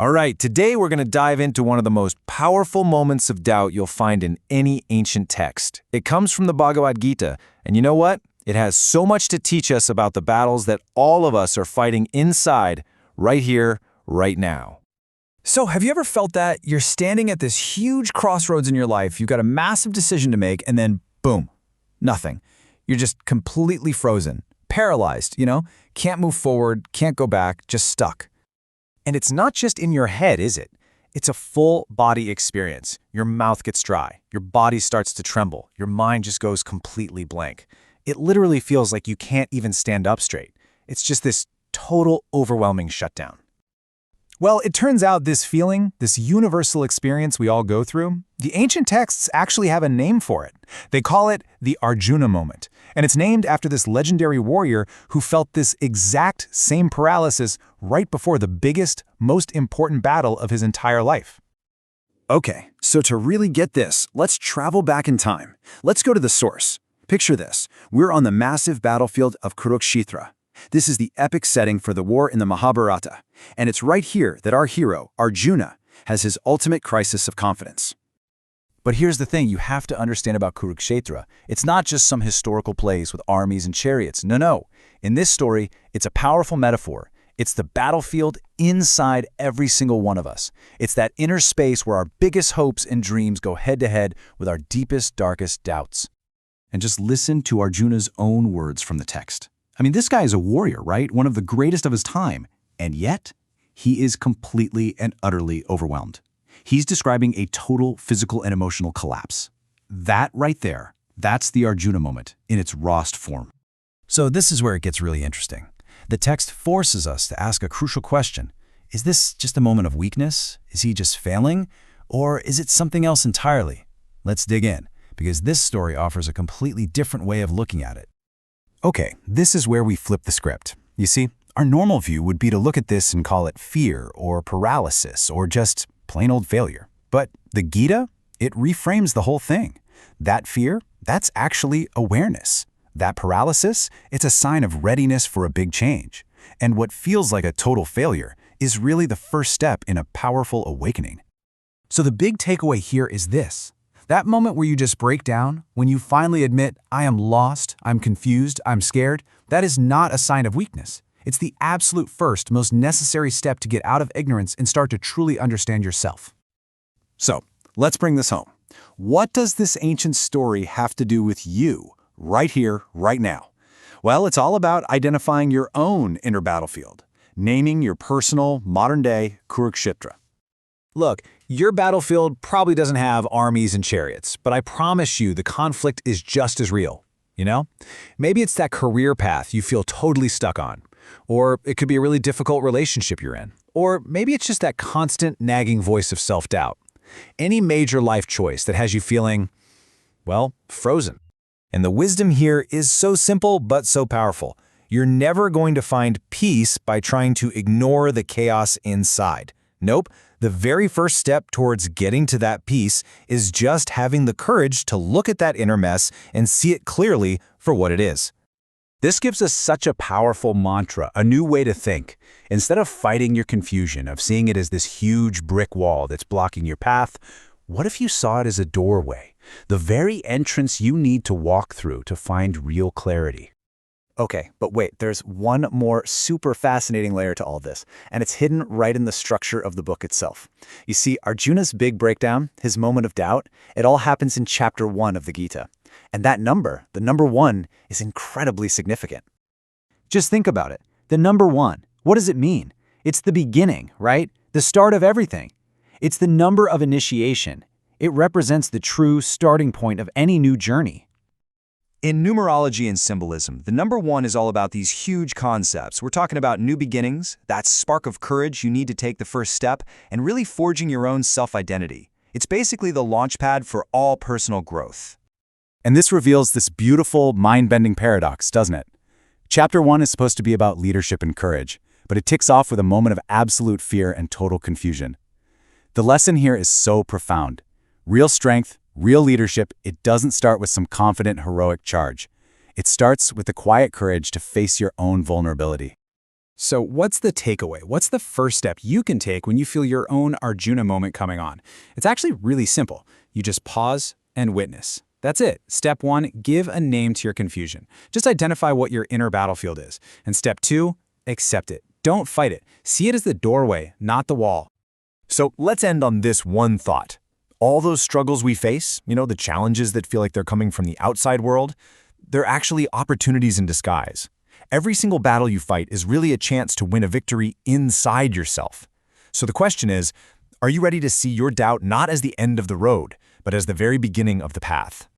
All right, today we're going to dive into one of the most powerful moments of doubt you'll find in any ancient text. It comes from the Bhagavad Gita, and you know what? It has so much to teach us about the battles that all of us are fighting inside, right here, right now. So have you ever felt that you're standing at this huge crossroads in your life, you've got a massive decision to make, and then boom, nothing. You're just completely frozen, paralyzed, can't move forward, can't go back, just stuck. And it's not just in your head, is it? It's a full body experience. Your mouth gets dry, your body starts to tremble, your mind just goes completely blank. It literally feels like you can't even stand up straight. It's just this total, overwhelming shutdown. Well, it turns out this feeling, this universal experience we all go through, the ancient texts actually have a name for it. They call it the Arjuna moment, and it's named after this legendary warrior who felt this exact same paralysis right before the biggest, most important battle of his entire life. Okay, so to really get this, let's travel back in time. Let's go to the source. Picture this. We're on the massive battlefield of Kurukshetra. This is the epic setting for the war in the Mahabharata, and it's right here that our hero, Arjuna, has his ultimate crisis of confidence. But here's the thing you have to understand about Kurukshetra. It's not just some historical place with armies and chariots. No. In this story, it's a powerful metaphor. It's the battlefield inside every single one of us. It's that inner space where our biggest hopes and dreams go head-to-head with our deepest, darkest doubts. And just listen to Arjuna's own words from the text. I mean, this guy is a warrior, right? One of the greatest of his time. And yet, he is completely and utterly overwhelmed. He's describing a total physical and emotional collapse. That right there, that's the Arjuna moment in its rawest form. So this is where it gets really interesting. The text forces us to ask a crucial question. Is this just a moment of weakness? Is he just failing? Or is it something else entirely? Let's dig in, because this story offers a completely different way of looking at it. Okay, this is where we flip the script. You see, our normal view would be to look at this and call it fear or paralysis or just plain old failure. But the Gita, it reframes the whole thing. That fear, that's actually awareness. That paralysis, it's a sign of readiness for a big change. And what feels like a total failure is really the first step in a powerful awakening. So the big takeaway here is this. That moment where you just break down, when you finally admit, I am lost, I'm confused, I'm scared, that is not a sign of weakness. It's the absolute first, most necessary step to get out of ignorance and start to truly understand yourself. So, let's bring this home. What does this ancient story have to do with you, right here, right now? Well, it's all about identifying your own inner battlefield, naming your personal, modern-day Kurukshetra. Look, your battlefield probably doesn't have armies and chariots, but I promise you the conflict is just as real, Maybe it's that career path you feel totally stuck on, or it could be a really difficult relationship you're in, or maybe it's just that constant nagging voice of self-doubt. Any major life choice that has you feeling, frozen. And the wisdom here is so simple but so powerful. You're never going to find peace by trying to ignore the chaos inside. Nope. The very first step towards getting to that peace is just having the courage to look at that inner mess and see it clearly for what it is. This gives us such a powerful mantra, a new way to think. Instead of fighting your confusion, of seeing it as this huge brick wall that's blocking your path, what if you saw it as a doorway, the very entrance you need to walk through to find real clarity? Okay, but wait, there's one more super fascinating layer to all this, and it's hidden right in the structure of the book itself. You see, Arjuna's big breakdown, his moment of doubt, it all happens in chapter 1 of the Gita. And that number, the number 1, is incredibly significant. Just think about it. The number 1, what does it mean? It's the beginning, right? The start of everything. It's the number of initiation. It represents the true starting point of any new journey. In numerology and symbolism, the number 1 is all about these huge concepts. We're talking about new beginnings, that spark of courage you need to take the first step, and really forging your own self-identity. It's basically the launchpad for all personal growth. And this reveals this beautiful, mind-bending paradox, doesn't it? Chapter 1 is supposed to be about leadership and courage, but it ticks off with a moment of absolute fear and total confusion. The lesson here is so profound. Real strength, real leadership, it doesn't start with some confident, heroic charge. It starts with the quiet courage to face your own vulnerability. So what's the takeaway? What's the first step you can take when you feel your own Arjuna moment coming on? It's actually really simple. You just pause and witness. That's it. Step 1, give a name to your confusion. Just identify what your inner battlefield is. And step 2, accept it. Don't fight it. See it as the doorway, not the wall. So let's end on this one thought. All those struggles we face, the challenges that feel like they're coming from the outside world, they're actually opportunities in disguise. Every single battle you fight is really a chance to win a victory inside yourself. So the question is, are you ready to see your doubt not as the end of the road, but as the very beginning of the path?